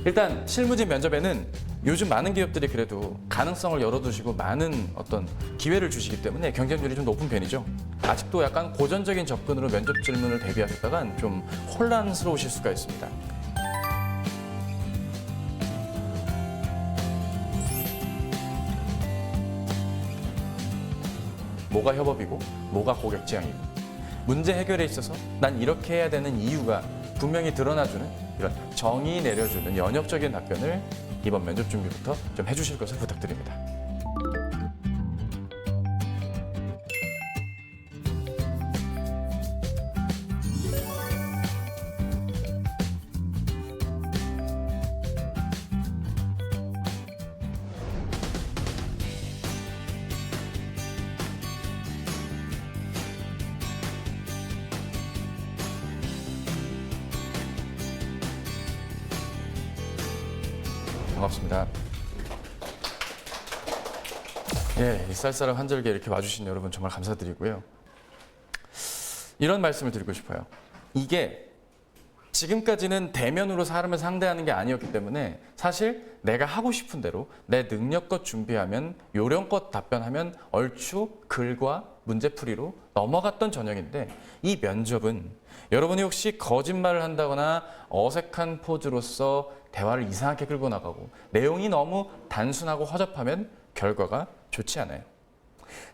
일단 실무진 면접에는 요즘 많은 기업들이 그래도 가능성을 열어두시고 많은 어떤 기회를 주시기 때문에 경쟁률이 좀 높은 편이죠. 아직도 약간 고전적인 접근으로 면접 질문을 대비하셨다간 좀 혼란스러우실 수가 있습니다. 뭐가 협업이고 뭐가 고객 지향이고 문제 해결에 있어서 난 이렇게 해야 되는 이유가 분명히 드러나주는 이런 정의 내려주는 연역적인 답변을 이번 면접 준비부터 좀 해주실 것을 부탁드립니다. 반갑습니다. 이 쌀쌀한 한절기에 이렇게 와주신 여러분 정말 감사드리고요. 이런 말씀을 드리고 싶어요. 이게 지금까지는 대면으로 사람을 상대하는 게 아니었기 때문에 사실 내가 하고 싶은 대로 내 능력껏 준비하면 요령껏 답변하면 얼추 글과 문제풀이로 넘어갔던 전형인데 이 면접은 여러분이 혹시 거짓말을 한다거나 어색한 포즈로서 대화를 이상하게 끌고 나가고 내용이 너무 단순하고 허접하면 결과가 좋지 않아요.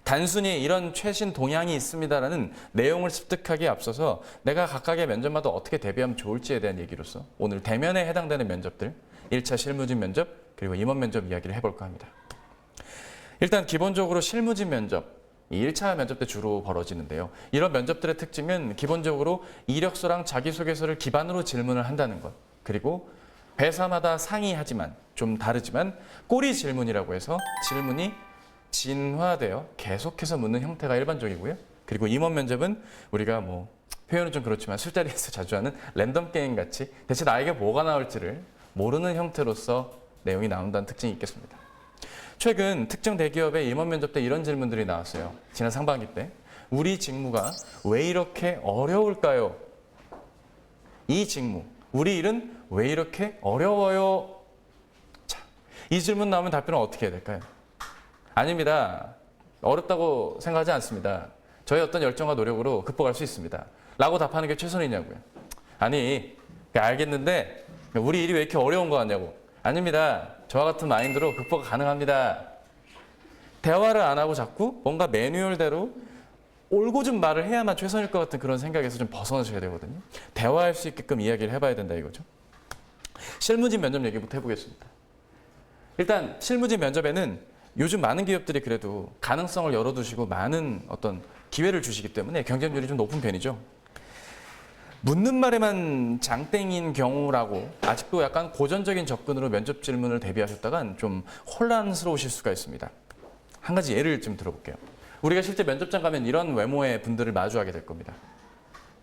단순히 이런 최신 동향이 있습니다라는 내용을 습득하기에 앞서서 내가 각각의 면접마다 어떻게 대비하면 좋을지에 대한 얘기로서 오늘 대면에 해당되는 면접들 1차 실무진 면접 그리고 임원 면접 이야기를 해볼까 합니다. 일단 기본적으로 실무진 면접 이 1차 면접 때 주로 벌어지는데요. 이런 면접들의 특징은 기본적으로 이력서랑 자기소개서를 기반으로 질문을 한다는 것 그리고 회사마다 상이하지만 좀 다르지만 꼬리 질문이라고 해서 질문이 진화되어 계속해서 묻는 형태가 일반적이고요. 그리고 임원 면접은 우리가 표현은 좀 그렇지만 술자리에서 자주 하는 랜덤 게임 같이 대체 나에게 뭐가 나올지를 모르는 형태로서 내용이 나온다는 특징이 있겠습니다. 최근 특정 대기업의 임원 면접 때 이런 질문들이 나왔어요. 지난 상반기 때 우리 직무가 왜 이렇게 어려울까요? 이 직무, 우리 일은 왜 이렇게 어려워요? 자, 이 질문 나오면 답변은 어떻게 해야 될까요? 아닙니다. 어렵다고 생각하지 않습니다. 저희 어떤 열정과 노력으로 극복할 수 있습니다. 라고 답하는 게 최선이냐고요. 아니, 알겠는데 우리 일이 왜 이렇게 어려운 거 같냐고. 아닙니다. 저와 같은 마인드로 극복 가능합니다. 대화를 안 하고 자꾸 뭔가 매뉴얼대로 올곧은 말을 해야만 최선일 것 같은 그런 생각에서 좀 벗어나셔야 되거든요. 대화할 수 있게끔 이야기를 해봐야 된다 이거죠. 실무진 면접 얘기부터 해보겠습니다. 일단 실무진 면접에는 요즘 많은 기업들이 그래도 가능성을 열어두시고 많은 어떤 기회를 주시기 때문에 경쟁률이 좀 높은 편이죠. 묻는 말에만 장땡인 경우라고 아직도 약간 고전적인 접근으로 면접 질문을 대비하셨다간 좀 혼란스러우실 수가 있습니다. 한 가지 예를 좀 들어볼게요. 우리가 실제 면접장 가면 이런 외모의 분들을 마주하게 될 겁니다.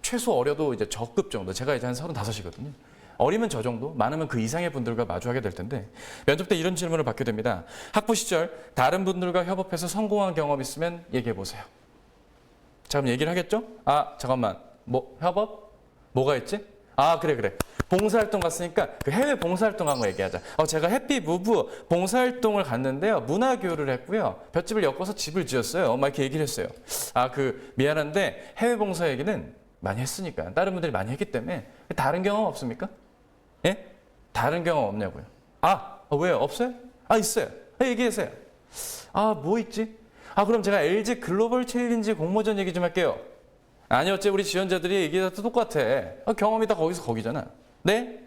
최소 어려도 이제 저급 정도, 제가 이제 한 35이거든요. 어리면 저 정도, 많으면 그 이상의 분들과 마주하게 될 텐데 면접 때 이런 질문을 받게 됩니다. 학부 시절 다른 분들과 협업해서 성공한 경험 있으면 얘기해 보세요. 자, 그럼 얘기를 하겠죠? 아, 잠깐만. 협업? 뭐가 있지? 아, 그래. 봉사활동 갔으니까 그 해외 봉사활동 한 거 얘기하자. 제가 해피무브 봉사활동을 갔는데요. 문화교류를 했고요. 볏집을 엮어서 집을 지었어요. 막 이렇게 얘기를 했어요. 미안한데 해외 봉사 얘기는 많이 했으니까. 다른 분들이 많이 했기 때문에 다른 경험 없습니까? 예? 다른 경험 없냐고요. 왜요? 없어요? 있어요. 얘기하세요. 뭐 있지? 그럼 제가 LG 글로벌 챌린지 공모전 얘기 좀 할게요. 아니, 어째 우리 지원자들이 얘기가 똑같아. 경험이 다 거기서 거기잖아. 네?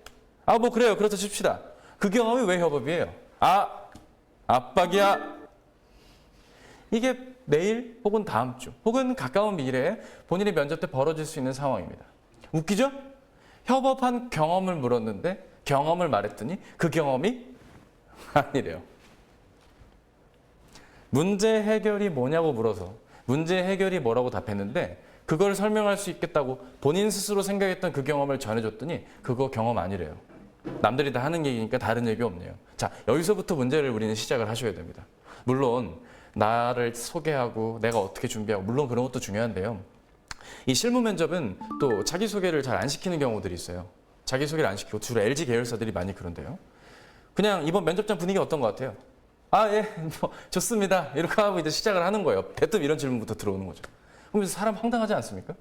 그래요. 그렇다 칩시다. 그 경험이 왜 협업이에요? 압박이야. 이게 내일 혹은 다음 주 혹은 가까운 미래에 본인이 면접 때 벌어질 수 있는 상황입니다. 웃기죠? 협업한 경험을 물었는데 경험을 말했더니 그 경험이 아니래요. 문제 해결이 뭐냐고 물어서 문제 해결이 뭐라고 답했는데 그걸 설명할 수 있겠다고 본인 스스로 생각했던 그 경험을 전해줬더니 그거 경험 아니래요. 남들이 다 하는 얘기니까 다른 얘기 없네요. 자, 여기서부터 문제를 우리는 시작을 하셔야 됩니다. 물론 나를 소개하고 내가 어떻게 준비하고 물론 그런 것도 중요한데요. 이 실무 면접은 또 자기소개를 잘 안 시키는 경우들이 있어요. 자기소개를 안 시키고 주로 LG 계열사들이 많이 그런데요. 그냥 이번 면접장 분위기 어떤 것 같아요? 아, 예, 뭐 좋습니다. 이렇게 하고 이제 시작을 하는 거예요. 대뜸 이런 질문부터 들어오는 거죠. 그럼 사람 황당하지 않습니까?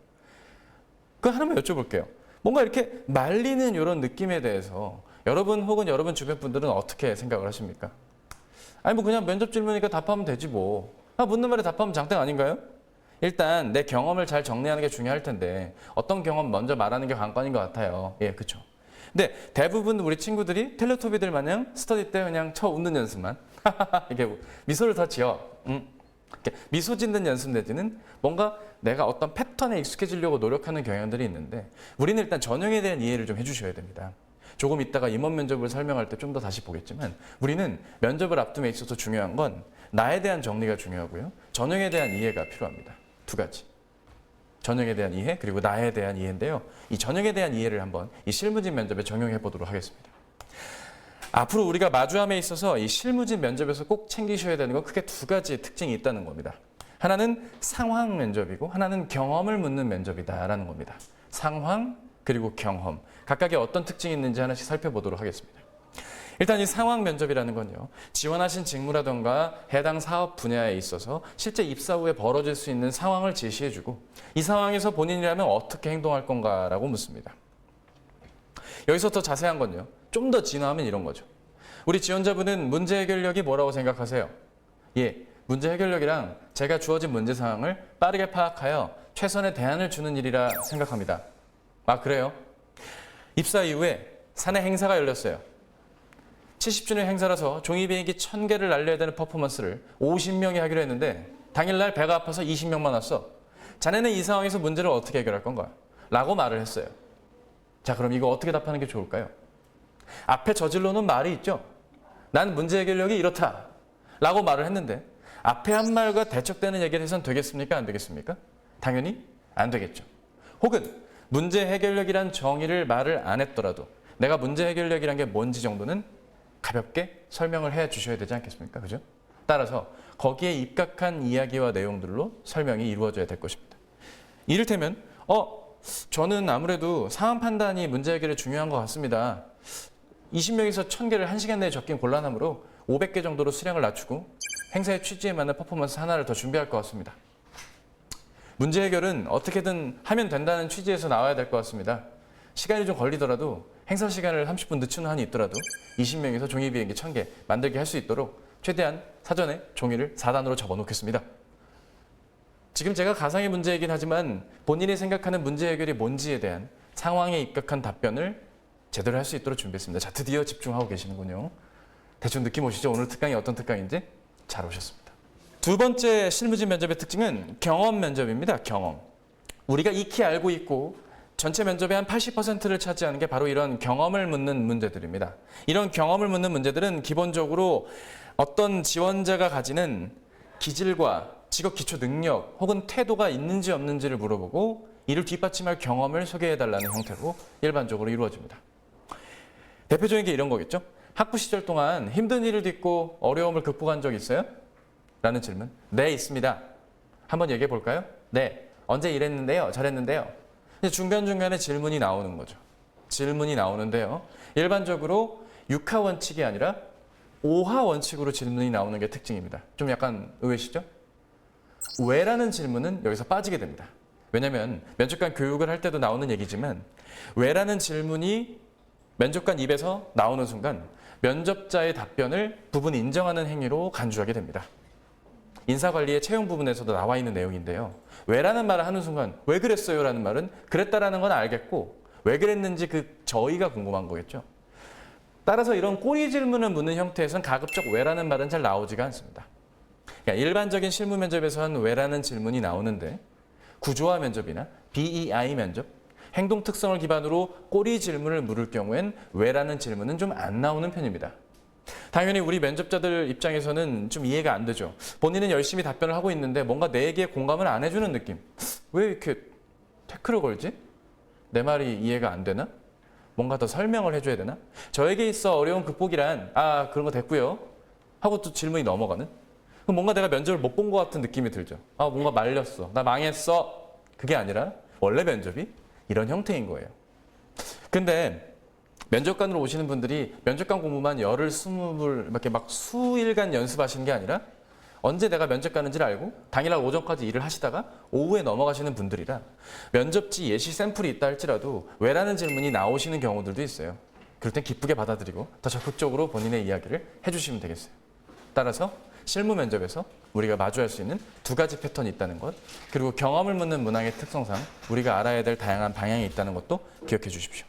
그 하나만 여쭤볼게요. 뭔가 이렇게 말리는 이런 느낌에 대해서 여러분 혹은 여러분 주변 분들은 어떻게 생각을 하십니까? 아니 뭐 그냥 면접 질문이니까 답하면 되지 뭐. 묻는 말에 답하면 장땡 아닌가요? 일단 내 경험을 잘 정리하는 게 중요할 텐데 어떤 경험 먼저 말하는 게 관건인 것 같아요. 예, 그렇죠. 근데 대부분 우리 친구들이 텔레토비들 마냥 스터디 때 그냥 쳐 웃는 연습만 이렇게 미소를 더 지어 이렇게 미소 짓는 연습 내지는 뭔가 내가 어떤 패턴에 익숙해지려고 노력하는 경향들이 있는데 우리는 일단 전형에 대한 이해를 좀 해주셔야 됩니다. 조금 이따가 임원 면접을 설명할 때 좀 더 다시 보겠지만 우리는 면접을 앞둠에 있어서 중요한 건 나에 대한 정리가 중요하고요. 전형에 대한 이해가 필요합니다. 두 가지. 전형에 대한 이해 그리고 나에 대한 이해인데요. 이 전형에 대한 이해를 한번 이 실무진 면접에 적용해 보도록 하겠습니다. 앞으로 우리가 마주함에 있어서 이 실무진 면접에서 꼭 챙기셔야 되는 건 크게 두 가지 특징이 있다는 겁니다. 하나는 상황 면접이고 하나는 경험을 묻는 면접이다라는 겁니다. 상황 그리고 경험. 각각의 어떤 특징이 있는지 하나씩 살펴보도록 하겠습니다. 일단 이 상황 면접이라는 건요. 지원하신 직무라던가 해당 사업 분야에 있어서 실제 입사 후에 벌어질 수 있는 상황을 제시해주고 이 상황에서 본인이라면 어떻게 행동할 건가라고 묻습니다. 여기서 더 자세한 건요. 좀 더 진화하면 이런 거죠. 우리 지원자분은 문제 해결력이 뭐라고 생각하세요? 예, 문제 해결력이랑 제가 주어진 문제 상황을 빠르게 파악하여 최선의 대안을 주는 일이라 생각합니다. 아, 그래요? 입사 이후에 사내 행사가 열렸어요. 70주년 행사라서 종이비행기 1000개를 날려야 되는 퍼포먼스를 50명이 하기로 했는데 당일날 배가 아파서 20명만 왔어. 자네는 이 상황에서 문제를 어떻게 해결할 건가? 라고 말을 했어요. 자, 그럼 이거 어떻게 답하는 게 좋을까요? 앞에 저질러 놓은 말이 있죠. 난 문제 해결력이 이렇다. 라고 말을 했는데 앞에 한 말과 대척되는 얘기를 해서는 되겠습니까? 안 되겠습니까? 당연히 안 되겠죠. 혹은 문제 해결력이란 정의를 말을 안 했더라도 내가 문제 해결력이란 게 뭔지 정도는 가볍게 설명을 해 주셔야 되지 않겠습니까? 그죠? 따라서 거기에 입각한 이야기와 내용들로 설명이 이루어져야 될 것입니다. 이를테면 저는 아무래도 상황 판단이 문제 해결에 중요한 것 같습니다. 20명에서 1000개를 1시간 내에 적긴 곤란하므로 500개 정도로 수량을 낮추고 행사의 취지에 맞는 퍼포먼스 하나를 더 준비할 것 같습니다. 문제 해결은 어떻게든 하면 된다는 취지에서 나와야 될 것 같습니다. 시간이 좀 걸리더라도 행사 시간을 30분 늦추는 한이 있더라도 20명에서 종이 비행기 1000개 만들게 할 수 있도록 최대한 사전에 종이를 4단으로 접어놓겠습니다. 지금 제가 가상의 문제이긴 하지만 본인이 생각하는 문제 해결이 뭔지에 대한 상황에 입각한 답변을 제대로 할 수 있도록 준비했습니다. 자, 드디어 집중하고 계시는군요. 대충 느낌 오시죠? 오늘 특강이 어떤 특강인지? 잘 오셨습니다. 두 번째 실무진 면접의 특징은 경험 면접입니다. 경험. 우리가 익히 알고 있고 전체 면접의 한 80%를 차지하는 게 바로 이런 경험을 묻는 문제들입니다. 이런 경험을 묻는 문제들은 기본적으로 어떤 지원자가 가지는 기질과 직업 기초 능력 혹은 태도가 있는지 없는지를 물어보고 이를 뒷받침할 경험을 소개해달라는 형태로 일반적으로 이루어집니다. 대표적인 게 이런 거겠죠. 학부 시절 동안 힘든 일을 딛고 어려움을 극복한 적 있어요? 라는 질문. 네, 있습니다. 한번 얘기해 볼까요? 네. 언제 이랬는데요? 저랬는데요? 중간중간에 질문이 나오는 거죠. 질문이 나오는데요. 일반적으로 6하 원칙이 아니라 5하 원칙으로 질문이 나오는 게 특징입니다. 좀 약간 의외시죠? 왜라는 질문은 여기서 빠지게 됩니다. 왜냐하면 면접관 교육을 할 때도 나오는 얘기지만 왜라는 질문이 면접관 입에서 나오는 순간 면접자의 답변을 부분 인정하는 행위로 간주하게 됩니다. 인사관리의 채용 부분에서도 나와 있는 내용인데요. 왜라는 말을 하는 순간 왜 그랬어요? 라는 말은 그랬다라는 건 알겠고 왜 그랬는지 그 저희가 궁금한 거겠죠. 따라서 이런 꼬리 질문을 묻는 형태에서는 가급적 왜라는 말은 잘 나오지가 않습니다. 그러니까 일반적인 실무 면접에서는 왜라는 질문이 나오는데 구조화 면접이나 BEI 면접, 행동 특성을 기반으로 꼬리 질문을 물을 경우엔 왜라는 질문은 좀 안 나오는 편입니다. 당연히 우리 면접자들 입장에서는 좀 이해가 안 되죠. 본인은 열심히 답변을 하고 있는데 뭔가 내 얘기에 공감을 안 해주는 느낌. 왜 이렇게 태클을 걸지? 내 말이 이해가 안 되나? 뭔가 더 설명을 해줘야 되나? 저에게 있어 어려운 극복이란 그런 거 됐고요. 하고 또 질문이 넘어가는? 그럼 뭔가 내가 면접을 못 본 것 같은 느낌이 들죠. 뭔가 말렸어. 나 망했어. 그게 아니라 원래 면접이 이런 형태인 거예요. 근데 면접관으로 오시는 분들이 면접관 공부만 열흘, 20을 이렇게 막 수일간 연습하시는 게 아니라 언제 내가 면접 가는지를 알고 당일날 오전까지 일을 하시다가 오후에 넘어가시는 분들이라 면접지 예시 샘플이 있다 할지라도 왜라는 질문이 나오시는 경우들도 있어요. 그럴 땐 기쁘게 받아들이고 더 적극적으로 본인의 이야기를 해주시면 되겠어요. 따라서 실무 면접에서 우리가 마주할 수 있는 두 가지 패턴이 있다는 것, 그리고 경험을 묻는 문항의 특성상 우리가 알아야 될 다양한 방향이 있다는 것도 기억해 주십시오.